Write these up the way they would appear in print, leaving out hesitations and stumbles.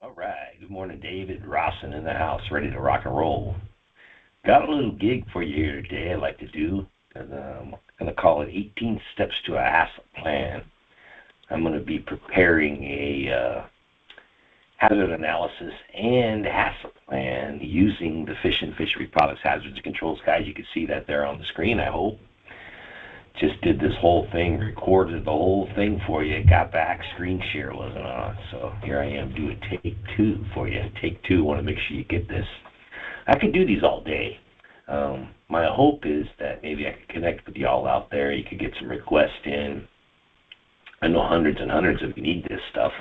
All right. Good morning, David Rawson in the house, ready to rock and roll. Got a little gig for you here today I'd like to do. And I'm going to call it 18 Steps to a Haccp Plan. I'm going to be preparing a hazard analysis and Haccp plan using the Fish and Fishery Products Hazards and Controls Guide. You can see that there on the screen, I hope. Just did this whole thing, recorded the whole thing for you, got back, screen share wasn't on, so here I am doing take two for you. Take two, want to make sure you get this. I could do these all day. My hope is that maybe I could connect with y'all out there. You could get some requests in. I know hundreds and hundreds of you need this stuff,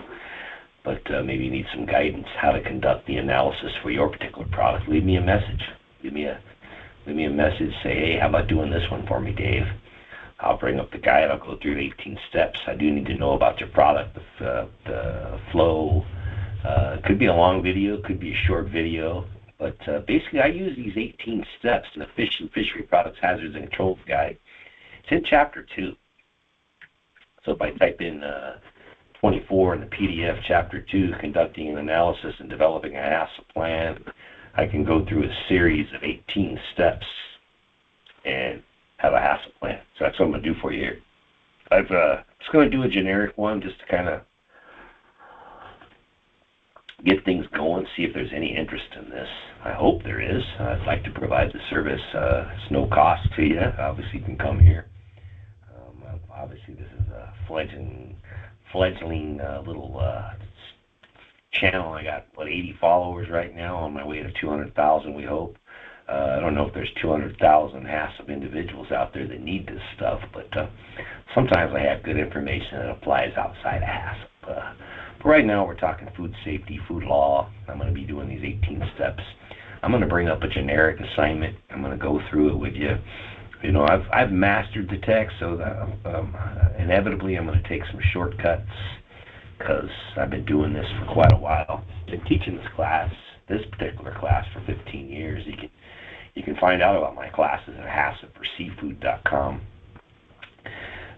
but maybe you need some guidance how to conduct the analysis for your particular product. Leave me a message. Leave me a message. Say, hey, how about doing this one for me, Dave? I'll bring up the guide. I'll go through 18 steps. I do need to know about your product, the flow. It could be a long video, could be a short video. But basically, I use these 18 steps in the Fish and Fishery Products Hazards and Controls Guide. It's in Chapter 2. So if I type in 24 in the PDF, Chapter 2, conducting an analysis and developing a Haccp plan, I can go through a series of 18 steps and have a Haccp plan. So that's what I'm going to do for you here. I'm just going to do a generic one just to kind of get things going, see if there's any interest in this. I hope there is. I'd like to provide the service. It's no cost to you. Obviously, you can come here. Obviously, this is a fledgling little channel. I got, 80 followers right now, on my way to 200,000, we hope. I don't know if there's 200,000 Haccp individuals out there that need this stuff, but sometimes I have good information that applies outside of Haccp. But right now we're talking food safety, food law. I'm going to be doing these 18 steps. I'm going to bring up a generic assignment. I'm going to go through it with you. You know, I've mastered the text, so that, inevitably I'm going to take some shortcuts because I've been doing this for quite a while. I've been teaching this particular class for 15 years. You can find out about my classes at haccpforseafood.com.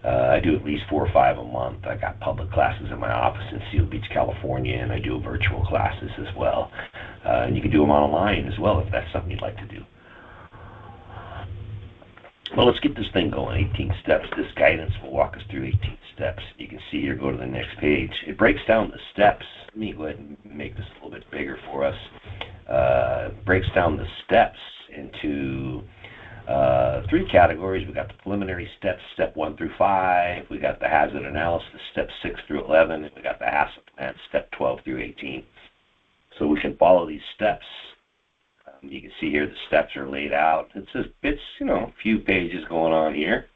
I do at least 4 or 5 a month. I got public classes in my office in Seal Beach, California, and I do virtual classes as well. And you can do them online as well if that's something you'd like to do. Well, let's get this thing going. 18 steps. This guidance will walk us through 18 steps. You can see here, go to the next page. It breaks down the steps. Let me go ahead and make this a little bit bigger for us. It breaks down the steps into 3 categories. We got the preliminary steps, step 1 through 5. We got the hazard analysis, step 6 through 11. And we got the Haccp plan, step 12 through 18. So we can follow these steps. You can see here the steps are laid out. It's a few pages going on here.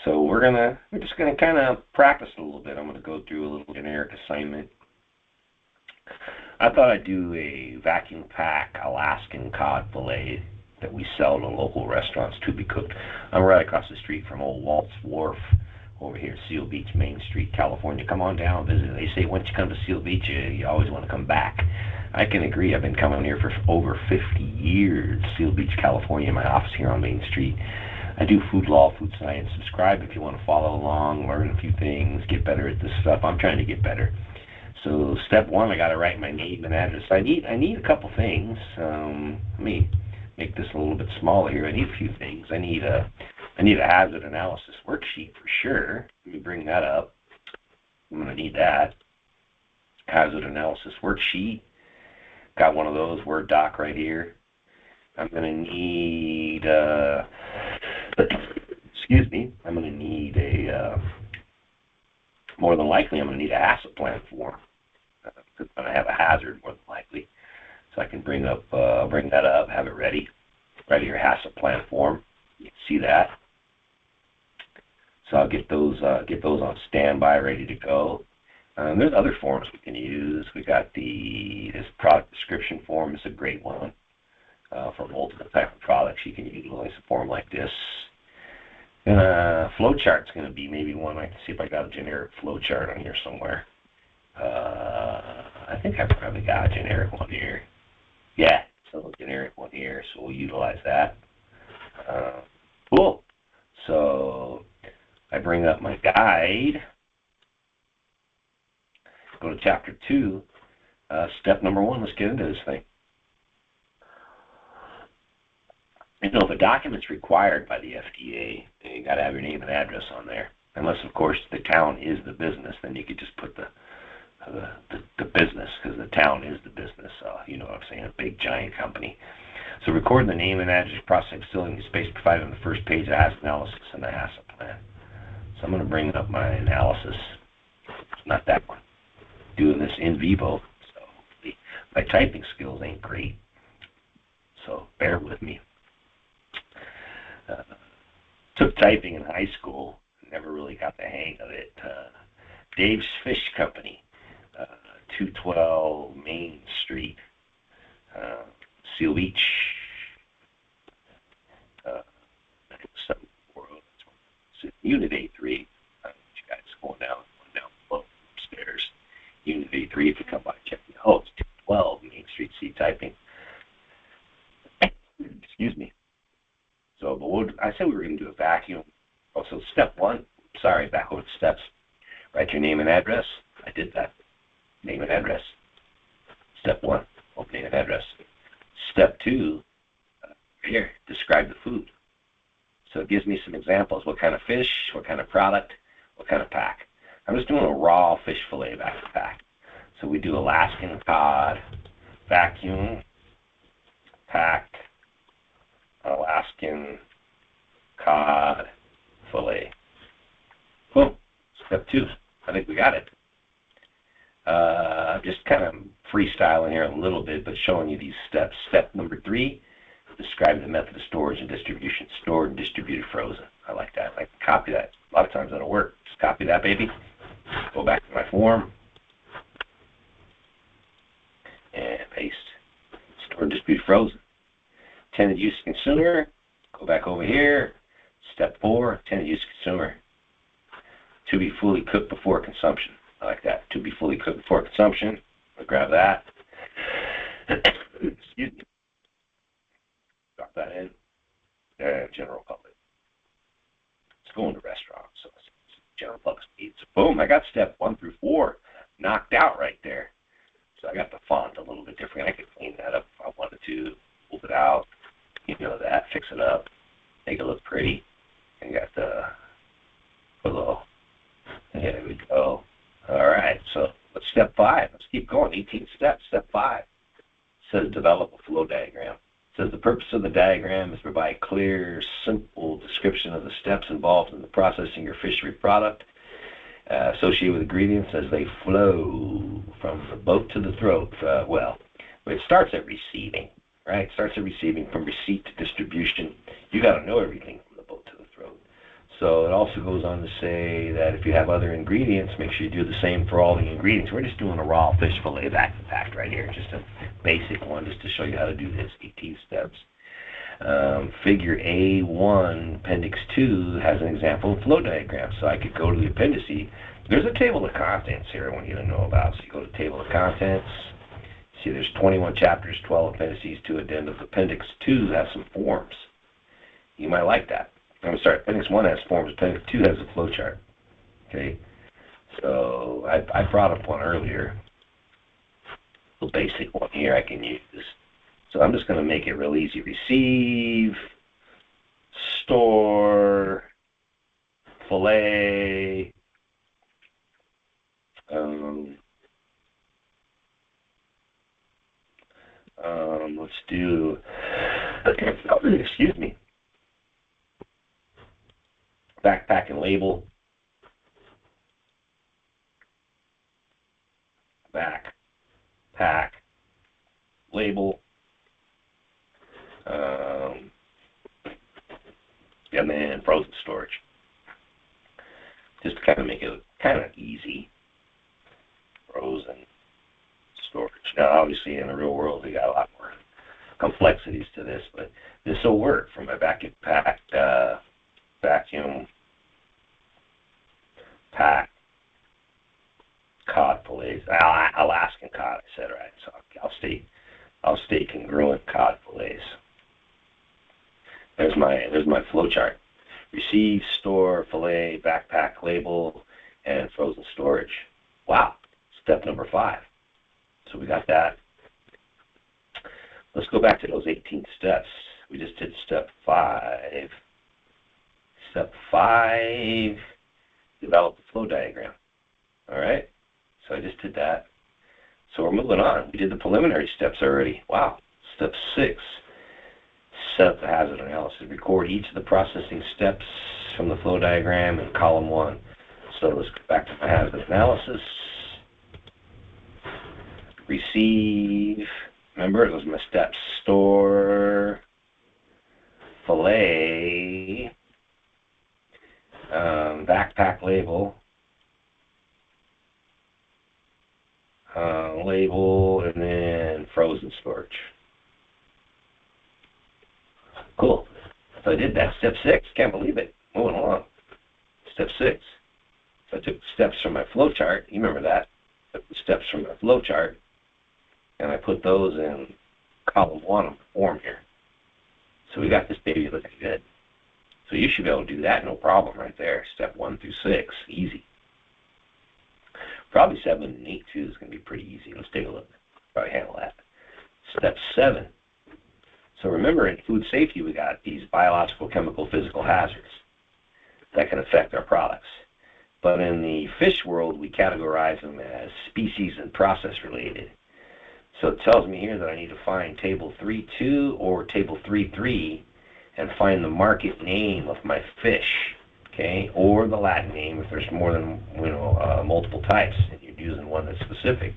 So we're just gonna kind of practice a little bit. I'm gonna go through a little generic assignment. I thought I'd do a vacuum pack Alaskan cod fillet that we sell to local restaurants to be cooked. I'm right across the street from Old Walt's Wharf over here, Seal Beach, Main Street, California. Come on down, visit. They say once you come to Seal Beach, you always want to come back. I can agree. I've been coming here for over 50 years, Seal Beach, California, my office here on Main Street. I do food law, food science. Subscribe if you want to follow along, learn a few things, get better at this stuff. I'm trying to get better. So step 1, I got to write my name and address. I need a couple things. Let me make this a little bit smaller here. I need a few things. I need a hazard analysis worksheet for sure. Let me bring that up. I'm going to need that. Hazard analysis worksheet. Got one of those, Word doc right here. I'm going to need, I'm going to need more than likely, I'm going to need a Haccp plan form. I'm going to have a hazard, more than likely. So I can bring that up, have it ready. Write your Haccp plan form. You can see that. So I'll get those on standby, ready to go. There's other forms we can use. We got this product description form. Is a great one for multiple type of products. You can utilize a form like this. Flowchart's going to be maybe one. I can see if I got a generic flowchart on here somewhere. I think I probably got a generic one here. Yeah, so a generic one here. So we'll utilize that. Cool. So I bring up my guide. Go to chapter 2. Step number one, let's get into this thing. You know, if a document's required by the FDA, you got to have your name and address on there. Unless, of course, the town is the business, then you could just put the business, because the town is the business. You know what I'm saying? A big, giant company. So record the name and address, processing facility, and space provided on the first page of ASK analysis and the Haccp plan. So I'm going to bring up my analysis. It's not that one. Doing this in vivo, so hopefully my typing skills ain't great. So bear with me. Took typing in high school, never really got the hang of it. Dave's Fish Company, 212 Main Street, Seal Beach, 740. Unit A3. You guys going down below upstairs. Unit A3, if you come by, check me out. It's 212 Main Street, C typing. Excuse me. So, but I said we were going to do a vacuum. Oh, so step one, sorry, back over the steps. Write your name and address. I did that. Name and address. Step one, name and address. Step two, here, describe the food. So it gives me some examples. What kind of fish, what kind of product, what kind of pack. I'm just doing a raw fish fillet back to pack. So we do Alaskan cod, vacuum, pack, Alaskan cod fillet. Cool. Step two. I think we got it. Just kind of freestyling here a little bit, but showing you these steps. Step number three, describe the method of storage and distribution. Stored and distributed frozen. I like that. I can copy that. A lot of times that'll work. Just copy that, baby. Go back to my form. And paste. Stored and distributed frozen. Intended use consumer. Go back over here. Step four, intended use consumer. To be fully cooked before consumption. I like that. To be fully cooked before consumption. I'll grab that. Excuse me. Drop that in. General public. It's going to restaurants. So it's general public needs. Boom, I got step 1 through 4 knocked out right there. So I got the font a little bit different. I could clean that up if I wanted to. Move it out. You know that. Fix it up. Make it look pretty. And got the below. There we go. All right, so let's step 5. Let's keep going. 18 steps. Step 5 says develop a flow diagram. It says the purpose of the diagram is to provide clear, simple description of the steps involved in the processing your fishery product associated with ingredients as they flow from the boat to the throat. Well, it starts at receiving, right? It starts at receiving. From receipt to distribution, you got to know everything from the boat to the throat. So it also goes on to say that if you have other ingredients, make sure you do the same for all the ingredients. We're just doing a raw fish fillet back to pack right here, just a basic one, just to show you how to do this. 18 steps. Figure A1, Appendix 2 has an example of flow diagram. So I could go to the appendices. There's a table of contents here I want you to know about. So you go to table of contents. See, there's 21 chapters, 12 appendices, 2 addendums. Appendix 2 has some forms. You might like that. I'm sorry, Appendix 1 has forms, Appendix 2 has a flow chart. Okay, so I brought up one earlier, the basic one here I can use. So I'm just going to make it real easy. Receive, store, fillet, let's do, excuse me, backpack and label, backpack, label, and then frozen storage. Just to kind of make it kind of easy. Frozen storage. Now, obviously, in the real world, we got a lot more complexities to this, but this will work for my vacuum pack cod fillets. Alaskan cod, I said right. So I'll stay congruent cod fillets. There's my flow chart. Receive, store, fillet, backpack, label, and frozen storage. Wow. Step number 5. So we got that. Let's go back to those 18 steps. We just did step 5. Step 5, develop the flow diagram. All right? So I just did that. So we're moving on. We did the preliminary steps already. Wow. Step 6, set up the hazard analysis. Record each of the processing steps from the flow diagram in column 1. So let's go back to my hazard analysis. Receive. Remember, those are my steps. Store, fillet, backpack label, and then frozen storage. Cool. So I did that. Step 6. Can't believe it. Moving along. Step 6. So I took the steps from my flow chart. You remember that. Took the steps from my flow chart, and I put those in column 1 of the form here. So we got this baby looking good. So you should be able to do that, no problem right there. Step 1 through 6, easy. Probably 7 and 8 too is going to be pretty easy. Let's take a look. Probably handle that. Step 7. So remember, in food safety, we got these biological, chemical, physical hazards that can affect our products. But in the fish world, we categorize them as species and process related. So it tells me here that I need to find table 3.2 or table 3.3 and find the market name of my fish, okay, or the Latin name if there's more than multiple types and you're using one that's specific.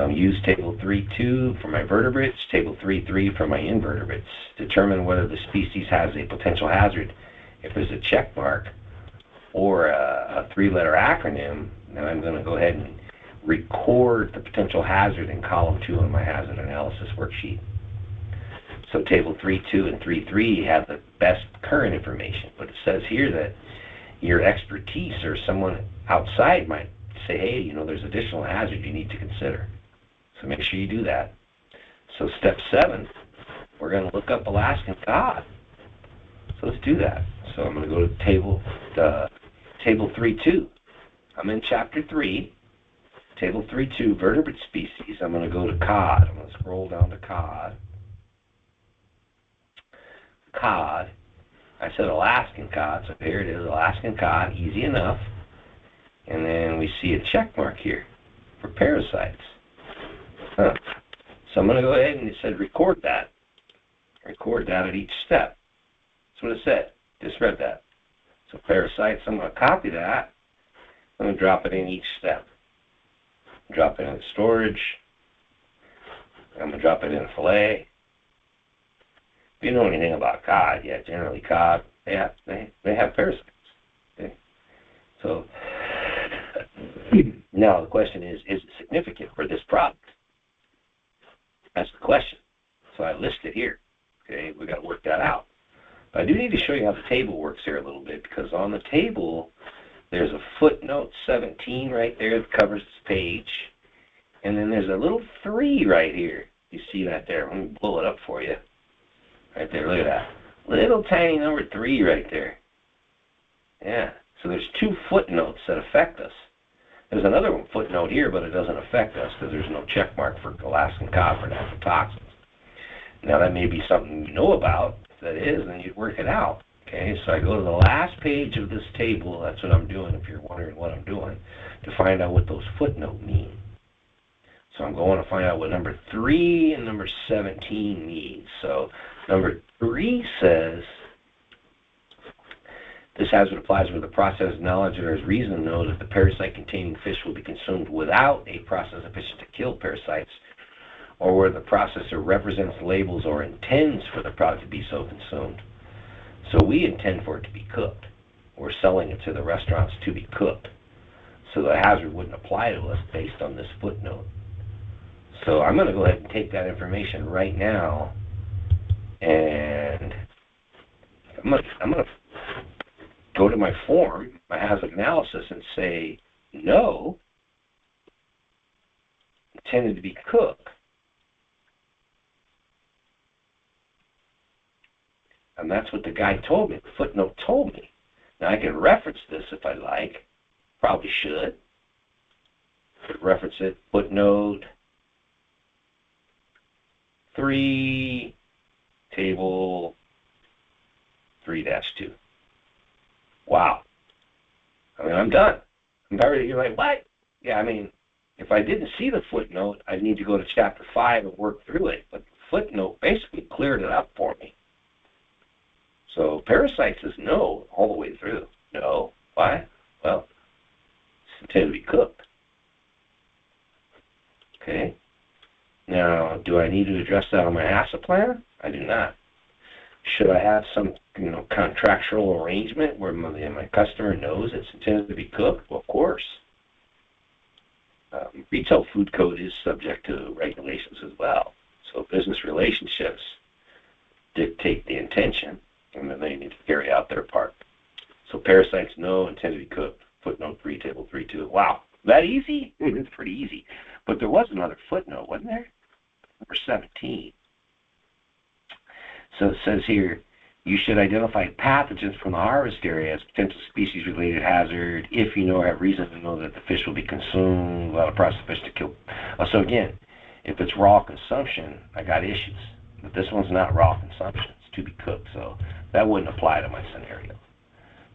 Use table 3.2 for my vertebrates, table 3.3 for my invertebrates. Determine whether the species has a potential hazard. If there's a check mark or a 3-letter acronym, then I'm going to go ahead and record the potential hazard in column 2 on my hazard analysis worksheet. So table 3.2 and 3.3 have the best current information, but it says here that your expertise or someone outside might say, hey, there's additional hazard you need to consider. So make sure you do that. So step 7, we're going to look up Alaskan cod. So let's do that. So I'm going to go to table 3.2. I'm in chapter 3. Table 3.2, vertebrate species. I'm going to go to cod. I'm going to scroll down to cod. Cod. I said Alaskan cod, so here it is, Alaskan cod, easy enough. And then we see a check mark here for parasites. So I'm going to go ahead and it said record that. Record that at each step. That's what it said. Just read that. So parasites, I'm going to copy that. I'm going to drop it in each step. Drop it in storage. I'm going to drop it in fillet. If you know anything about cod, yeah, generally cod, they have parasites. Okay? So now the question is it significant for this product? That's the question. So I list it here. Okay, we got to work that out. But I do need to show you how the table works here a little bit, because on the table there's a footnote 17 right there that covers this page, and then there's a little 3 right here. You see that there? Let me blow it up for you. Right there, look at that. Little tiny number 3 right there. Yeah, so there's 2 footnotes that affect us. There's another one footnote here, but it doesn't affect us because there's no check mark for Alaskan cod for natural toxins. Now that may be something you know about. If that is, then you'd work it out. Okay, so I go to the last page of this table. That's what I'm doing if you're wondering what I'm doing, to find out what those footnotes mean. So I'm going to find out what number 3 and number 17 means. So number 3 says, this hazard applies where the process of knowledge or is reason to know that the parasite-containing fish will be consumed without a process sufficient to kill parasites, or where the processor represents labels or intends for the product to be so consumed. So we intend for it to be cooked. We're selling it to the restaurants to be cooked. So the hazard wouldn't apply to us based on this footnote. So I'm going to go ahead and take that information right now, and I'm going to go to my form, my hazard analysis, and say, no, intended to be cooked. And that's what the guy told me, the footnote told me. Now I can reference this if I like, probably should. Reference it, footnote, 3, table 3-2. Wow. I mean, I'm done. You're like, what? Yeah, I mean, if I didn't see the footnote, I'd need to go to chapter 5 and work through it. But the footnote basically cleared it up for me. So parasites is no all the way through. No. Why? Well, it's intended to be cooked. Okay. Now, do I need to address that on my ALASKAN plan? I do not. Should I have some, contractual arrangement where my customer knows it's intended to be cooked? Well, of course. Retail food code is subject to regulations as well. So business relationships dictate the intention, and then they need to carry out their part. So parasites, no, intended to be cooked. Footnote 3, table 3.2. Wow, that easy? It's pretty easy. But there was another footnote, wasn't there? Number 17. So it says here, you should identify pathogens from the harvest area as potential species-related hazard if you know or have reason to know that the fish will be consumed, allow the processed fish to kill. So again, if it's raw consumption, I got issues. But this one's not raw consumption. It's to be cooked, so that wouldn't apply to my scenario.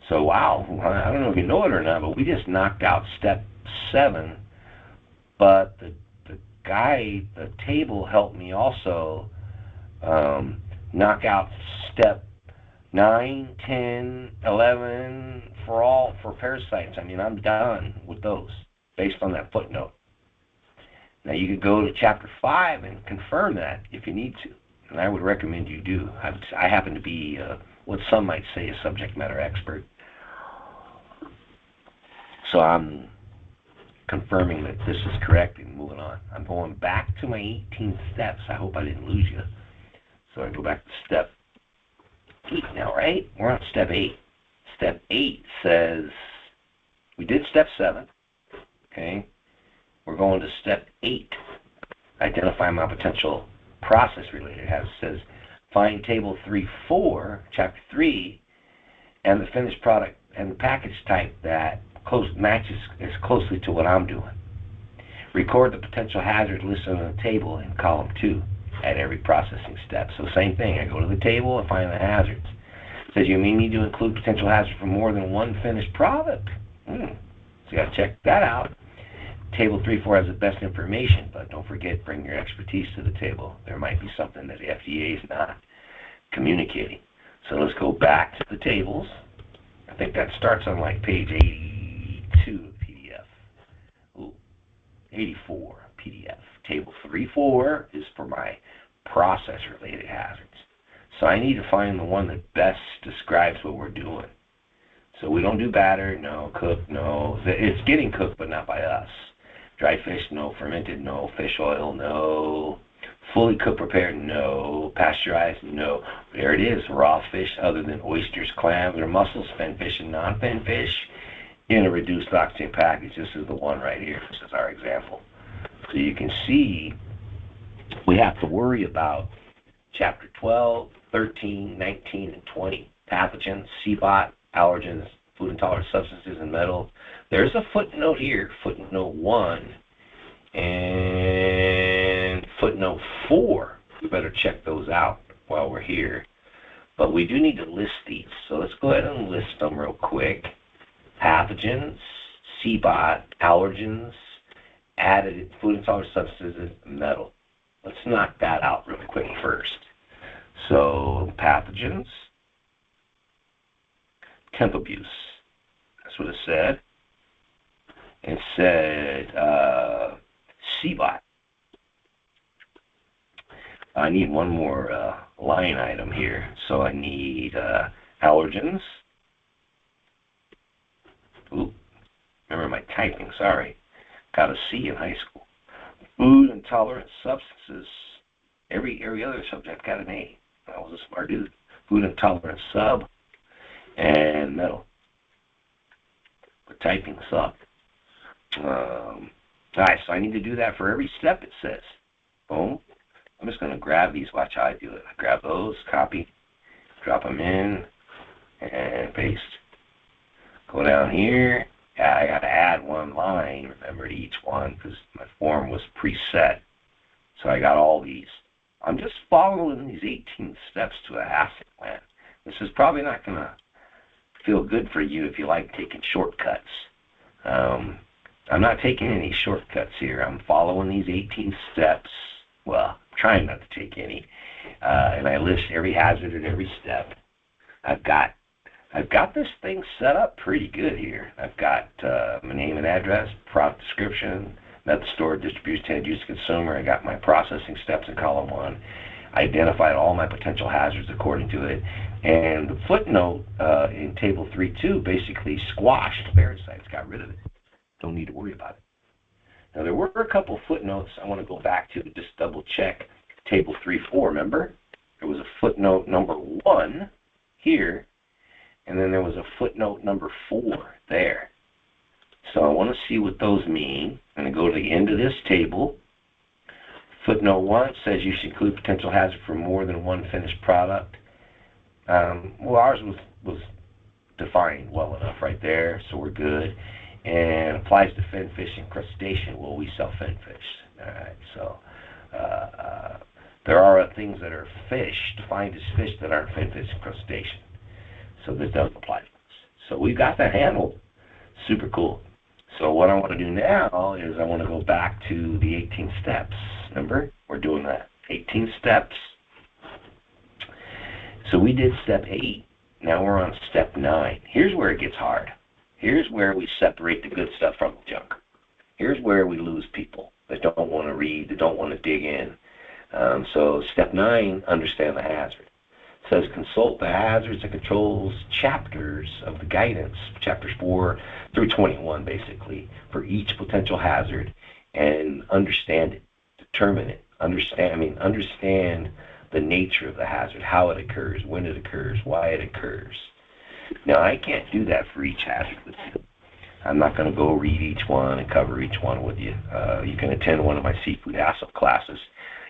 So wow, I don't know if you know it or not, but we just knocked out step 7, but the table helped me also knock out step 9, 10, 11 for parasites. I mean, I'm done with those based on that footnote. Now you could go to chapter 5 and confirm that if you need to, and I would recommend you do. I happen to be what some might say a subject matter expert, so I'm confirming that this is correct and moving on. I'm going back to my 18 steps. I hope I didn't lose you. So I go back to step 8 now, right? We're on step 8. Step 8 says, we did step 7, okay? We're going to step 8, identify my potential process-related hazards. It says, find table 3.4, chapter 3, and the finished product and the package type that matches as closely to what I'm doing. Record the potential hazard listed on the table in column 2 at every processing step. So same thing, I go to the table and find the hazards. It says you may need to include potential hazards for more than one finished product. So you got to check that out. Table 3.4 has the best information, but don't forget, bring your expertise to the table. There might be something that the FDA is not communicating. So let's go back to the tables. I think that starts on like page 82 of PDF. 84 PDF. Table 3.4 is for my process-related hazards. So I need to find the one that best describes what we're doing. So we don't do batter, no. Cooked, no. It's getting cooked, but not by us. Dry fish, no. Fermented, no. Fish oil, no. Fully cooked, prepared, no. Pasteurized, no. There it is. Raw fish other than oysters, clams, or mussels, fin fish, and non-fin fish in a reduced oxygen package. This is the one right here. This is our example. So you can see we have to worry about chapter 12, 13, 19, and 20. Pathogens, CBOT, allergens, food intolerant substances, and metals. There's a footnote here, footnote 1, and footnote 4. We better check those out while we're here. But we do need to list these. So let's go ahead and list them real quick. Pathogens, CBOT, allergens, added food intolerant substances, and metal. Let's knock that out real quick first. So pathogens, temp abuse. That's what it said. It said CBOT. I need one more line item here. So I need allergens. Ooh, remember my typing, sorry. Got a C in high school. Food intolerant substances. Every other subject got an A. I was a smart dude. Food intolerant sub and metal. But typing sucked. Alright, so I need to do that for every step it says. Boom. I'm just going to grab these. Watch how I do it. I grab those, copy, drop them in, and paste. Go down here. Yeah, I got to add one line, remember, to each one because my form was preset. So I got all these I'm just following these 18 steps to a Haccp plan. This is probably not going to feel good for you if you like taking shortcuts. I'm not taking any shortcuts here. I'm following these 18 steps. Well, I'm trying not to take any. And I list every hazard at every step. I've got this thing set up pretty good here. I've got my name and address, product description, method, store, distribution, intended use, consumer. I got my processing steps in column 1. I identified all my potential hazards according to it. And the footnote in table 3.2 basically squashed parasites, got rid of it. Don't need to worry about it. Now, there were a couple footnotes I want to go back to just double check. Table 3.4, remember? There was a footnote number 1 here, and then there was a footnote number 4 there. So I want to see what those mean. I'm going to go to the end of this table. Footnote 1 says you should include potential hazard for more than one finished product. Well, ours was defined well enough right there, so we're good. And applies to fin fish and crustacean. Well, we sell fin fish. All right, so there are things that are fish, defined as fish, that aren't fin fish and crustacean. So this doesn't apply to us. So we've got that handled. Super cool. So what I want to do now is I want to go back to the 18 steps. Remember, we're doing that 18 steps. So we did step 8. Now we're on step 9. Here's where it gets hard. Here's where we separate the good stuff from the junk. Here's where we lose people that don't want to read, that don't want to dig in. So step 9, understand the hazard. It says consult the hazards and controls chapters of the guidance, chapters 4 through 21 basically, for each potential hazard, and understand it, determine it, understand the nature of the hazard, how it occurs, when it occurs, why it occurs. Now, I can't do that for each hazard with you. I'm not going to go read each one and cover each one with you. You can attend one of my seafood Haccp classes,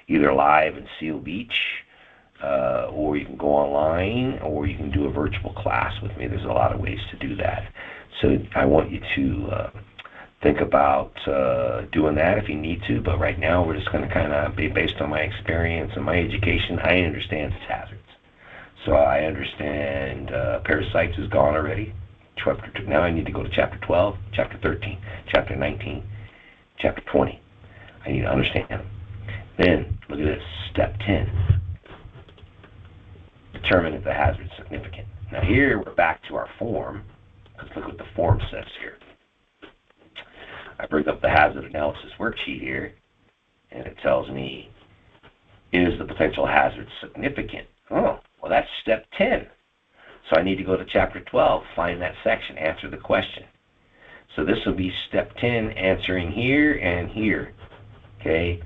either live in Seal Beach, or you can go online, or you can do a virtual class with me. There's a lot of ways to do that. So I want you to think about doing that if you need to, but right now we're just going to kind of be based on my experience and my education. I understand its hazards. So I understand parasites is gone already. Now I need to go to chapter 12, chapter 13, chapter 19, chapter 20. I need to understand them. Then, look at this, step 10. Determine if the hazard is significant. Now here we're back to our form, because look what the form says here. I bring up the hazard analysis worksheet here, and it tells me, is the potential hazard significant? Oh, well, that's step 10. So I need to go to chapter 12, find that section, answer the question. So this will be step 10, answering here and here. Okay.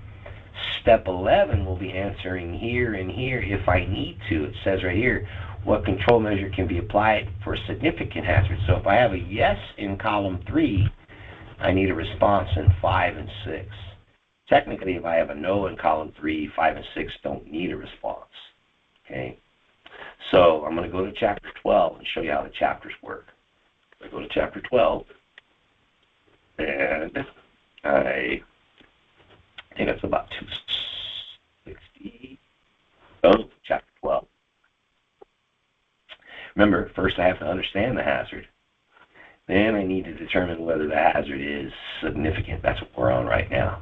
Step 11 will be answering here and here if I need to. It says right here, what control measure can be applied for a significant hazard. So if I have a yes in column 3, I need a response in 5 and 6. Technically, if I have a no in column 3, 5 and 6 don't need a response. Okay. So I'm going to go to chapter 12 and show you how the chapters work. I go to chapter 12, and I think it's about 260. Oh, chapter 12. Remember, first I have to understand the hazard. Then I need to determine whether the hazard is significant. That's what we're on right now.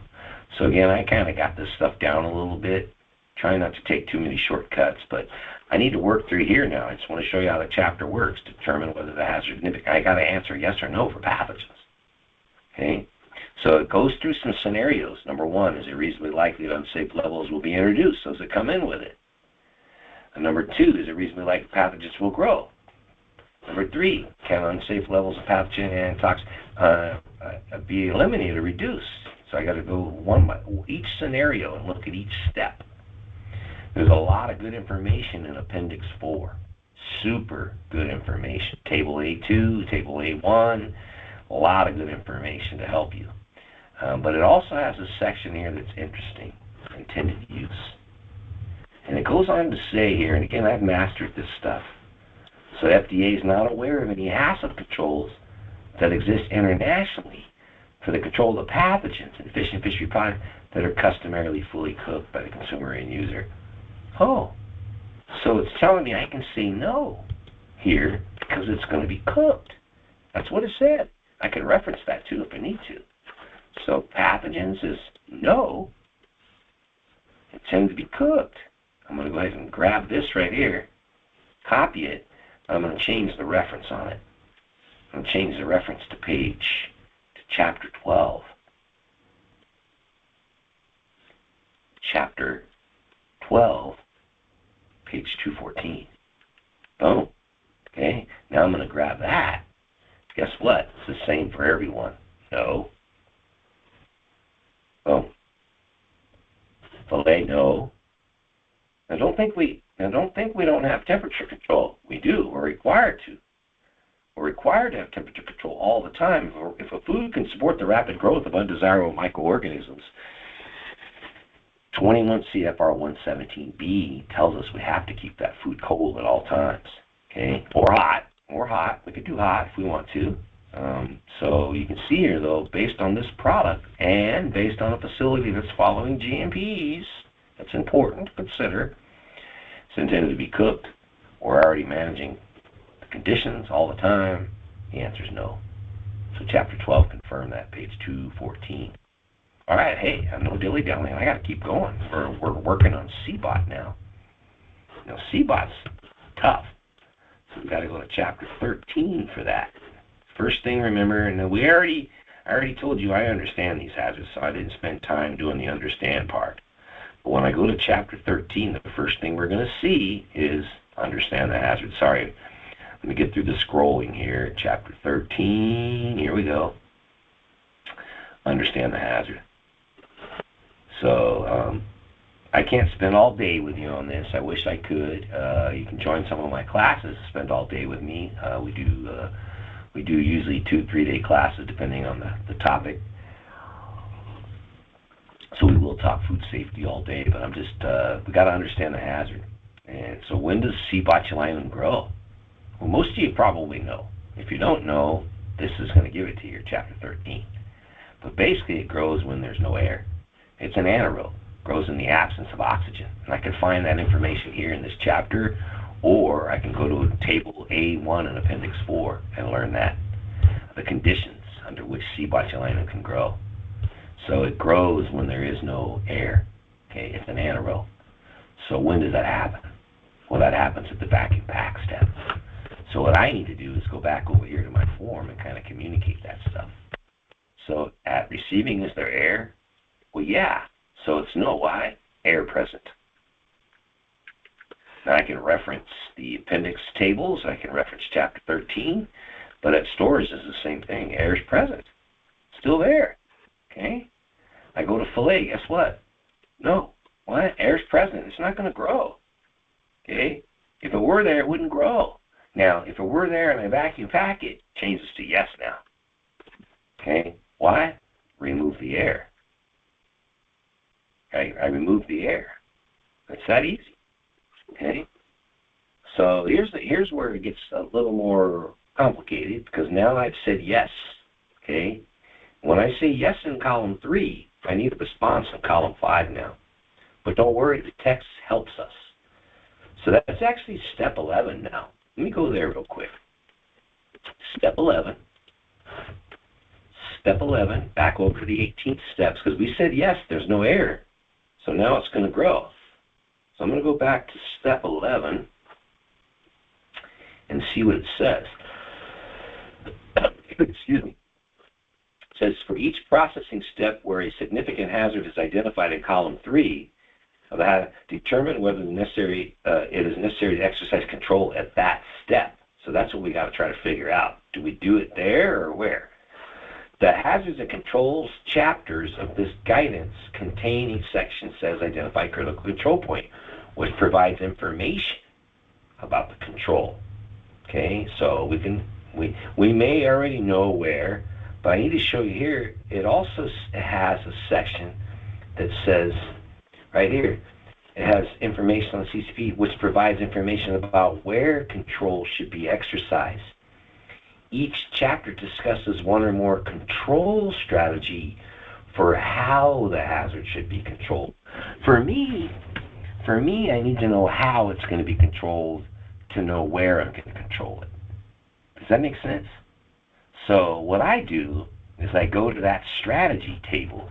So again, I kind of got this stuff down a little bit, trying not to take too many shortcuts, but I need to work through here now. I just want to show you how the chapter works to determine whether the hazard is significant. I got to answer yes or no for pathogens. Okay? So it goes through some scenarios. Number 1, is it reasonably likely that unsafe levels will be introduced? Those that come in with it. And number 2, is it reasonably likely pathogens will grow? Number 3, can unsafe levels of pathogen and toxin be eliminated or reduced? So I got to go one by each scenario and look at each step. There's a lot of good information in Appendix 4. Super good information. Table A2, Table A1, a lot of good information to help you. But it also has a section here that's interesting, intended use. And it goes on to say here, and again, I've mastered this stuff. So FDA is not aware of any Haccp controls that exist internationally for the control of pathogens in fish and fishery products that are customarily fully cooked by the consumer and user. Oh, so it's telling me I can say no here because it's going to be cooked. That's what it said. I can reference that too if I need to. So pathogens is no. Intended to be cooked. I'm going to go ahead and grab this right here, copy it. I'm going to change the reference on it. I'm going to change the reference to chapter 12. Chapter 12, page 214. Boom. Okay, now I'm going to grab that. Guess what? It's the same for everyone. No. Boom. Fillet, no. Now don't think we don't have temperature control. We do. We're required to. We're required to have temperature control all the time. If a food can support the rapid growth of undesirable microorganisms, 21 CFR 117B tells us we have to keep that food cold at all times. Okay, or hot. We could do hot if we want to. So you can see here, though, based on this product and based on a facility that's following GMPs, that's important to consider. It's intended to be cooked. We're already managing the conditions all the time. The answer is no. So chapter 12 confirmed that, page 214. All right, hey, I'm no dilly-dallying. I got to keep going. We're working on CBOT now. Now, CBOT's tough. So we've got to go to chapter 13 for that. First thing, remember, and I already told you I understand these hazards, so I didn't spend time doing the understand part. But when I go to chapter 13, the first thing we're going to see is understand the hazard. Sorry, let me get through the scrolling here. Chapter 13, here we go. Understand the hazard. So I can't spend all day with you on this. I wish I could. You can join some of my classes, spend all day with me. We do usually 2-3 day classes depending on the topic. So we will talk food safety all day, but we got to understand the hazard. And so when does C. botulinum grow? Well, most of you probably know. If you don't know, this is going to give it to you, chapter 13. But basically it grows when there's no air. It's an anaerobe. Grows in the absence of oxygen. And I can find that information here in this chapter, or I can go to table A1 and appendix 4 and learn that. The conditions under which C. botulinum can grow. So it grows when there is no air. Okay, it's an anaerobe. So when does that happen? Well, that happens at the vacuum pack step. So what I need to do is go back over here to my form and kind of communicate that stuff. So at receiving, is there air? Well, yeah. So it's no. Why? Air present. Now I can reference the appendix tables. I can reference chapter 13. But at storage is the same thing. Air is present. Still there. Okay? I go to fillet. Guess what? No. What? Air is present. It's not going to grow. Okay? If it were there, it wouldn't grow. Now, if it were there and I vacuum pack it, changes to yes now. Okay? Why? Remove the air. Okay? I remove the air. It's that easy. Okay? So here's where it gets a little more complicated, because now I've said yes. Okay? When I say yes in column 3, I need a response in column 5 now. But don't worry, the text helps us. So that's actually step 11 now. Let me go there real quick. Step 11. Step 11, back over to the 18th steps, because we said yes, there's no air. So now it's going to grow. So I'm going to go back to step 11 and see what it says. Excuse me. It says, for each processing step where a significant hazard is identified in column 3, determine whether it is necessary to exercise control at that step. So that's what we got to try to figure out. Do we do it there or where? The hazards and controls chapters of this guidance contain, each section says, identify critical control point, which provides information about the control. Okay, so we may already know where, but I need to show you here, it also has a section that says, right here, it has information on the CCP, which provides information about where control should be exercised Each chapter discusses one or more control strategy for how the hazard should be controlled. For me, I need to know how it's going to be controlled to know where I'm going to control it. Does that make sense? So what I do is I go to that strategy table.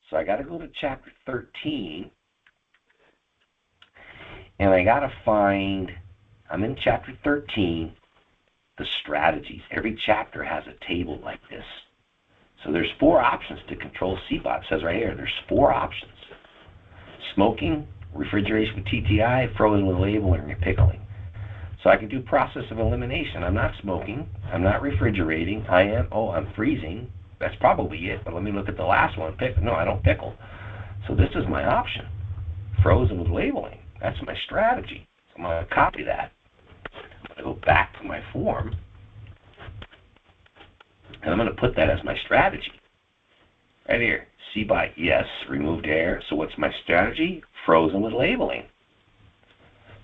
So I got to go to chapter 13, and I got to find, I'm in chapter 13, the strategies. Every chapter has a table like this. So there's 4 options to control CBOT. It says right here, there's 4 options. Smoking, refrigeration with TTI, frozen with labeling, or pickling. So I can do process of elimination. I'm not smoking. I'm not refrigerating. I'm freezing. That's probably it. But let me look at the last one. No, I don't pickle. So this is my option. Frozen with labeling. That's my strategy. So I'm going to copy that. I'm going to go back to my form. And I'm going to put that as my strategy. Right here. CBOT, yes. Removed air. So what's my strategy? Frozen with labeling.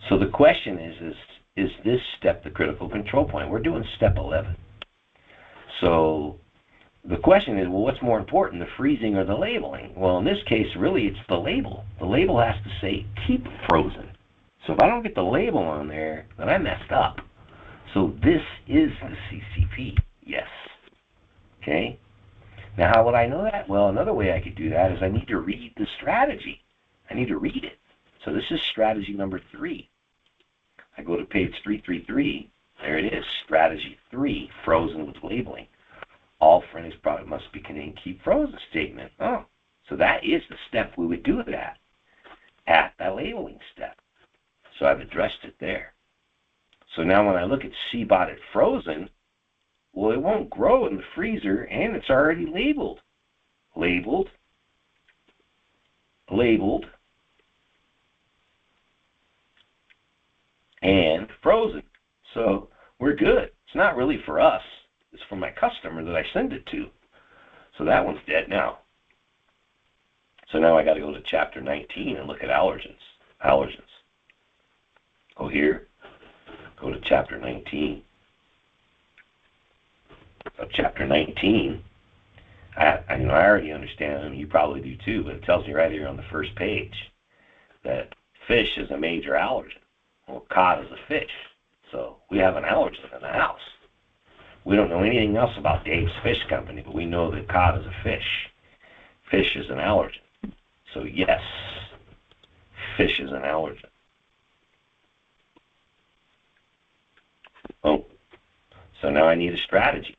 So the question is this step the critical control point? We're doing step 11. So the question is, well, what's more important, the freezing or the labeling? Well, in this case, really, it's the label. The label has to say, keep frozen. So if I don't get the label on there, then I messed up. So this is the CCP, yes. Okay? Now, how would I know that? Well, another way I could do that is I need to read the strategy. I need to read it. So this is strategy number 3. I go to page 333. There it is, strategy 3, frozen with labeling. All finished product must be contained keep frozen statement. Oh, so that is the step we would do that at that labeling step. So I've addressed it there. So now when I look at CBOT at frozen, well, it won't grow in the freezer, and it's already labeled. Labeled, and frozen. So we're good. It's not really for us. It's for my customer that I send it to. So that one's dead now. So now I got to go to chapter 19 and look at allergens. Go here. Go to chapter 19. So chapter 19, I already understand, and you probably do too, but it tells me right here on the first page that fish is a major allergen. Well, cod is a fish. So we have an allergen in the house. We don't know anything else about Dave's Fish Company, but we know that cod is a fish. Fish is an allergen. So yes, fish is an allergen. Oh, so now I need a strategy.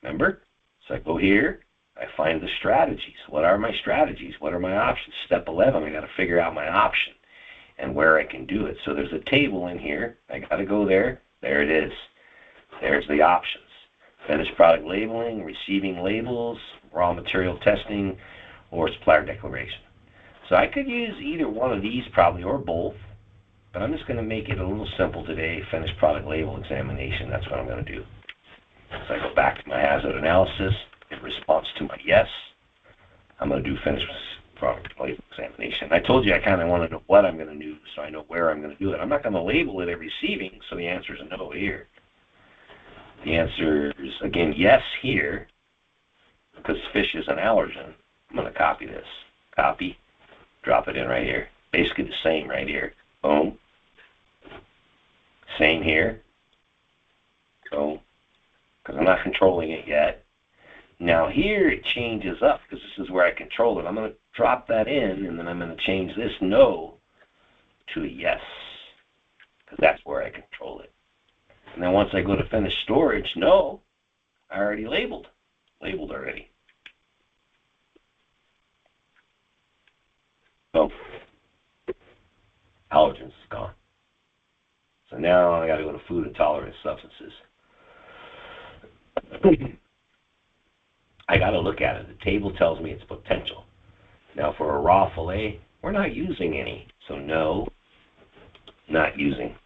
Remember? So I go here, I find the strategies. What are my strategies? What are my options? Step 11, I got to figure out my option and where I can do it. So there's a table in here. I got to go there. There it is. There's the options. Finished product labeling, receiving labels, raw material testing, or supplier declaration. So I could use either one of these probably, or both, but I'm just going to make it a little simple today. Finished product label examination, that's what I'm going to do. So I go back to my hazard analysis. In response to my yes, I'm going to do finished product label examination. I told you I kind of want to know what I'm going to do so I know where I'm going to do it. I'm not going to label it at receiving, so the answer is no here. The answer is, again, yes here, because fish is an allergen. I'm going to copy this. Copy, drop it in right here. Basically the same right here. Boom. Same here. Boom. Because I'm not controlling it yet. Now here it changes up, because this is where I control it. I'm going to drop that in, and then I'm going to change this no to a yes, because that's where I control it. And then once I go to finish storage, no, I already labeled already. Boom. Allergens is gone. So now I got to go to food intolerant substances. I got to look at it. The table tells me its potential. Now for a raw fillet, we're not using any. So no, not using.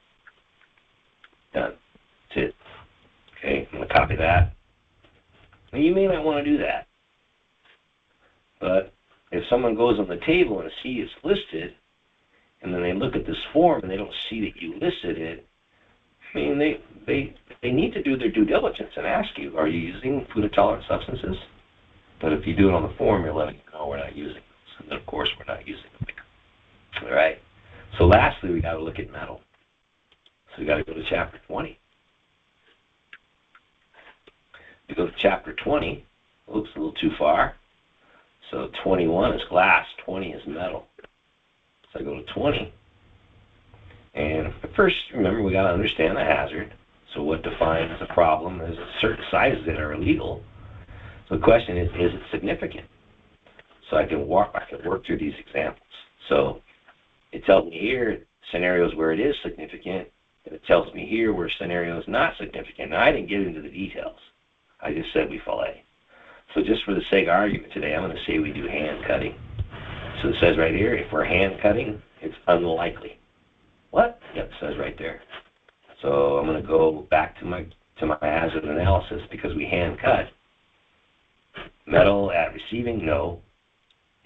Done. That's it. Okay, I'm going to copy that. Now you may not want to do that. But if someone goes on the table and see it's listed, and then they look at this form and they don't see that you listed it, I mean, they need to do their due diligence and ask you, are you using food intolerant substances? But if you do it on the form, you're letting them know we're not using those. And then, of course, we're not using them. All right? So lastly, we got to look at metal. So we got to go to chapter 20. You go to chapter 20, oops, a little too far. So 21 is glass, 20 is metal. So I go to 20. And first, remember, we got to understand the hazard. So what defines a problem is certain sizes that are illegal. So the question is it significant? So I can work through these examples. So it tells me here scenarios where it is significant, and it tells me here where scenario is not significant. Now, I didn't get into the details. I just said we fillet. So just for the sake of argument today, I'm going to say we do hand cutting. So it says right here, if we're hand cutting, it's unlikely. What? Yep, it says right there. So I'm going to go back to my hazard analysis because we hand cut. Metal at receiving, no.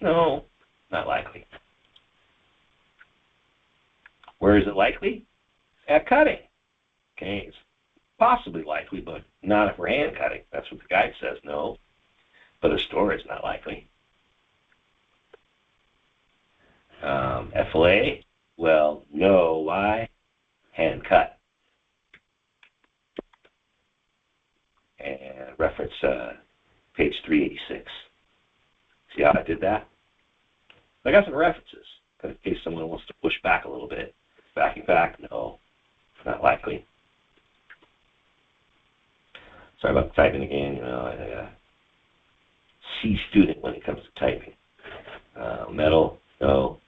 No, not likely. Where is it likely? At cutting. Okay, it's possibly likely, but not if we're hand cutting. That's what the guide says, no. But a store is not likely. FLA, well, no. Why? Hand cut. And reference page 386. See how I did that? I got some references in case someone wants to push back a little bit. Backing back, no, not likely. Sorry about typing again. You know, I'm a C student when it comes to typing. Metal, no,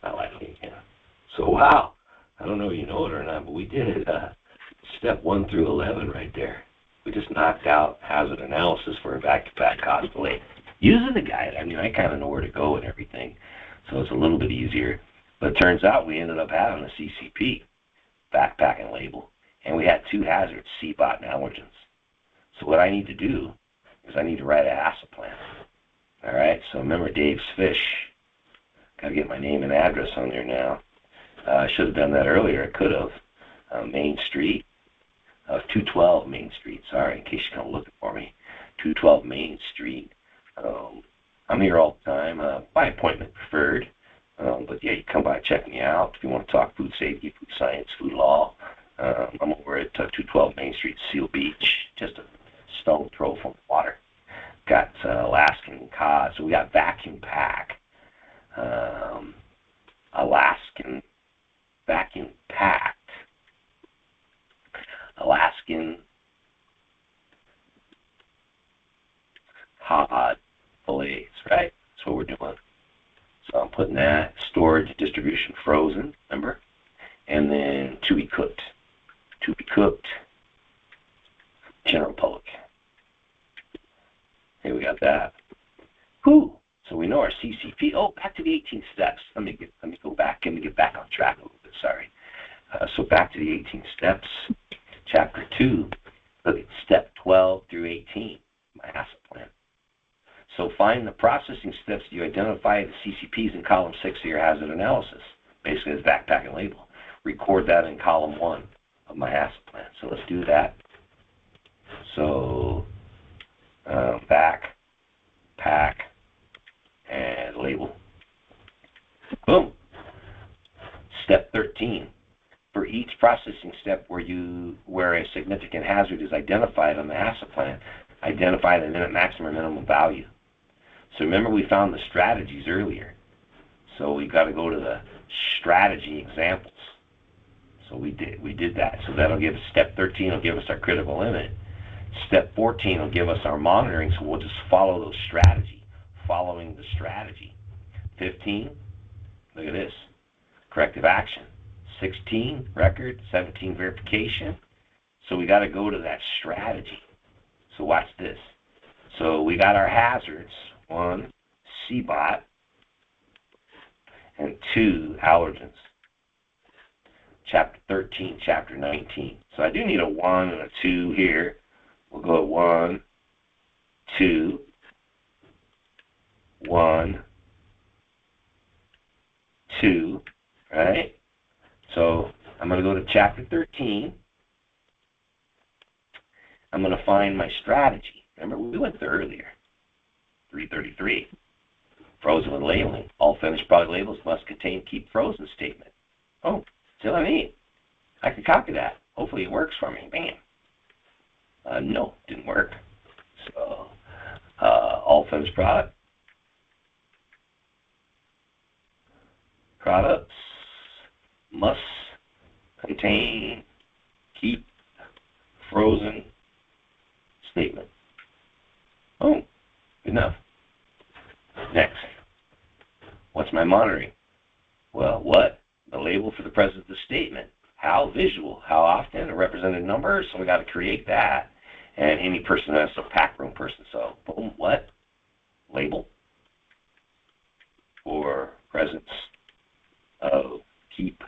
not likely. Yeah. So wow, I don't know if you know it or not, but we did step 1 through 11 right there. We just knocked out hazard analysis for a back-to-back cosplay. Using the guide, I mean, I kind of know where to go and everything, so it's a little bit easier. But it turns out we ended up having a CCP, backpack and label, and we had 2 hazards, CBOT and allergens. So what I need to do is I need to write a Haccp plan. All right, so remember Dave's Fish. Got to get my name and address on there now. I should have done that earlier. I could have. Main Street, 212 Main Street. Sorry, in case you come looking for me. 212 Main Street. I'm here all the time, by appointment preferred. But yeah, you come by, check me out. If you want to talk food safety, food science, food law, I'm over at 212 Main Street, Seal Beach, just a stone throw from water. Got Alaskan cod, so we got vacuum pack, Alaskan vacuum packed, Alaskan cod fillets, right? That's what we're doing. So I'm putting that, storage, distribution, frozen, remember? And then to be cooked. To be cooked, general public. Hey, we got that. Whew. So we know our CCP. Oh, back to the 18 steps. Let me go back. Let me get back on track a little bit. Sorry. So back to the 18 steps. Chapter 2. Look at step 12 through 18. My Haccp plan. So find the processing steps you identify the CCPs in column 6 of your hazard analysis. Basically, it's backpack and label. Record that in column 1 of my Haccp plan. So let's do that. So back, pack, and label. Boom. Step 13. For each processing step where a significant hazard is identified on the Haccp plan, identify the maximum or minimum value. So remember we found the strategies earlier. So we got to go to the strategy examples. So we did that. So that'll give us step 13 will give us our critical limit. Step 14 will give us our monitoring, so we'll just follow those strategy, following the strategy. 15, look at this, corrective action. 16, record. 17, verification. So we got to go to that strategy. So watch this. So we got our hazards. 1, CBOT, and 2, allergens. Chapter 13, chapter 19. So I do need a 1 and a 2 here. We'll go at 1, 2, 1, 2, right? So I'm going to go to chapter 13. I'm going to find my strategy. Remember, we went there earlier. 333. Frozen with labeling. All finished product labels must contain keep frozen statement. Oh, see what I mean? I can copy that. Hopefully it works for me. Bam. No, didn't work. So, all finished products must contain keep frozen statement. Oh, good enough. Next. What's my monitoring? Well, what? The label for the presence of the statement. How? Visual. How often? A represented number. So we got to create that. And any person that's a pack room person. So, boom, what? Label for presence of keep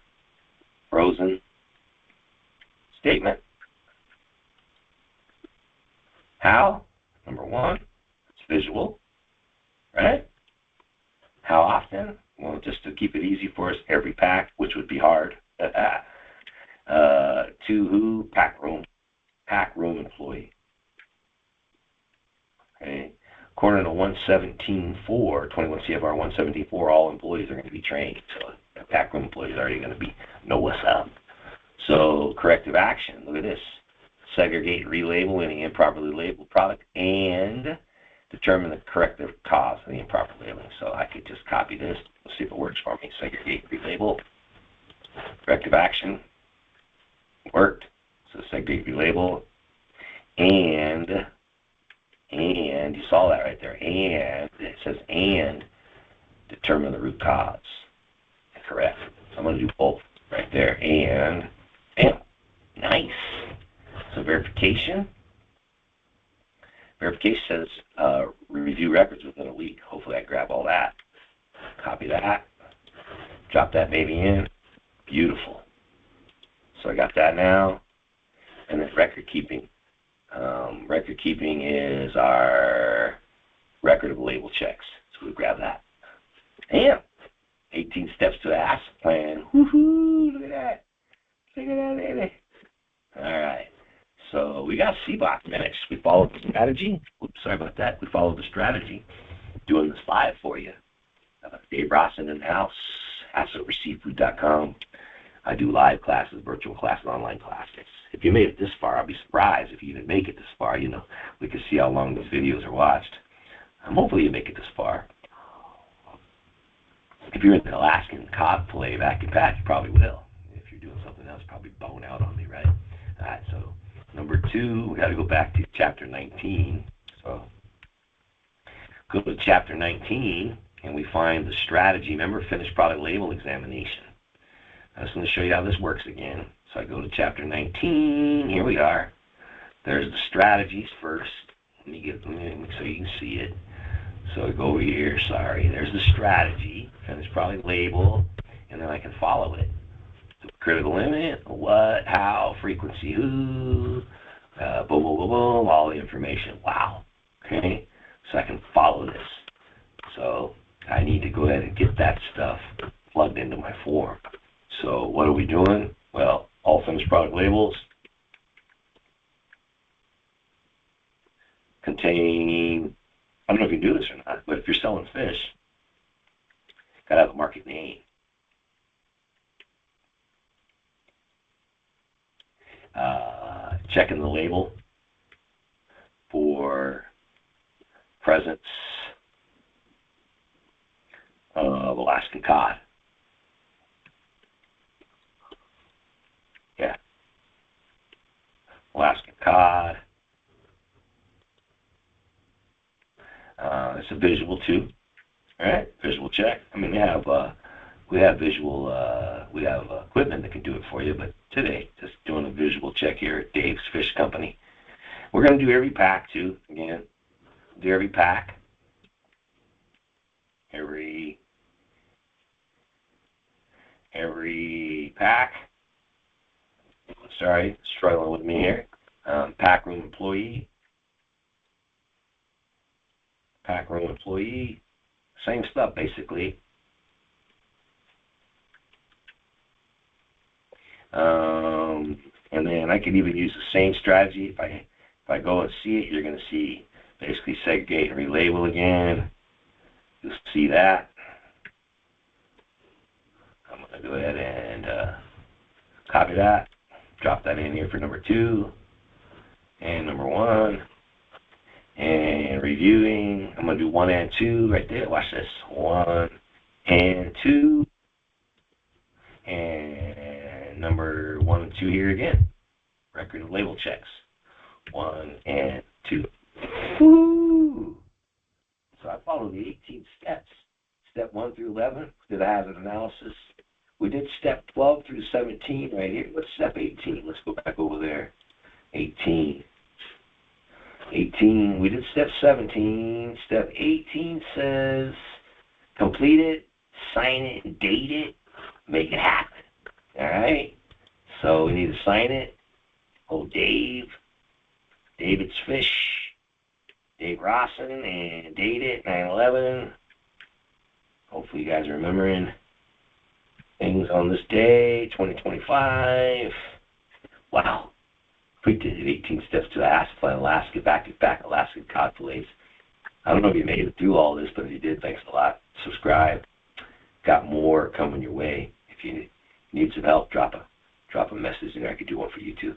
frozen statement. How? Number one, it's visual, right? How often? Well, just to keep it easy for us, every pack, which would be hard. To who? Pack room employee. Okay. According to 117.4, 21 CFR 117.4, all employees are going to be trained. So a pack room employee is already going to know what's up. So corrective action, look at this. Segregate, relabel any improperly labeled product and determine the corrective cause of the improper labeling. So I could just copy this. Let's see if it works for me. Segregate, relabel. Corrective action. Worked. So segregate, relabel. And you saw that right there. And it says and determine the root cause. Correct. So I'm going to do both right there. And bam. Nice. So verification. Verification says review records within a week. Hopefully I grab all that. Copy that. Drop that baby in. Beautiful. So I got that now. And then record keeping. Record keeping is our record of label checks. So we grab that. Damn. 18 steps to the ALASKAN plan. Woohoo! Look at that. Look at that, baby. All right. So we got CBOT finished. We followed the strategy. Oops, sorry about that. We followed the strategy. Doing this live for you. Dave Rossin in the house. Haccpseafood.com. I do live classes, virtual classes, online classes. If you made it this far, I'll be surprised if you didn't make it this far. You know, we can see how long these videos are watched. Hopefully you make it this far. If you're in the Alaskan cod play vacuum pack, you probably will. If you're doing something else, probably bone out on me, right? All right, so number 2, we got to go back to chapter 19. So go to chapter 19, and we find the strategy. Remember, finished product label examination. I just want to show you how this works again. So I go to chapter 19. Here we are. There's the strategies first. Let me so you can see it. So I go over here. Sorry. There's the strategy. Finished product label, and then I can follow it. So critical limit, what, how, frequency, who, boom, boom, boom, boom, all the information. Wow. Okay. So I can follow this. So I need to go ahead and get that stuff plugged into my form. So what are we doing? Well, all finished product labels contain, I don't know if you can do this or not, but if you're selling fish, got to have a market name. Checking the label for presence of Alaskan cod. Yeah. Alaskan cod. It's a visual too. All right, visual check. I mean, we have visual, we have equipment that can do it for you, but today, just doing a visual check here at Dave's Fish Company. We're going to do every pack too. Again, do every pack. Every pack. Sorry, struggling with me here. Pack room employee. Pack room employee. Same stuff basically. And then I could even use the same strategy if I If I go and see it, you're going to see basically segregate and relabel again. You'll see that. I'm going to go ahead and copy that, drop that in here for number 2 and number 1. And reviewing, I'm going to do 1 and 2 right there. Watch this. 1 and 2. And number 1 and 2 here again. Record of label checks. 1 and 2. Woo! So I followed the 18 steps. Step 1 through 11, did a hazard analysis. We did step 12 through 17 right here. What's step 18? Let's go back over there. 18. We did step 17. Step 18 says complete it, sign it, and date it, make it happen. All right? So we need to sign it. Oh, Dave. David's Fish. Dave Rawson, and date it, 9/11. Hopefully you guys are remembering things on this day, 2025. Wow. We did 18 steps to the Haccp, Alaska, back, Alaskan cod fillets. I don't know if you made it through all this, but if you did, thanks a lot. Subscribe. Got more coming your way. If you need some help, drop a message, and I could do one for you too.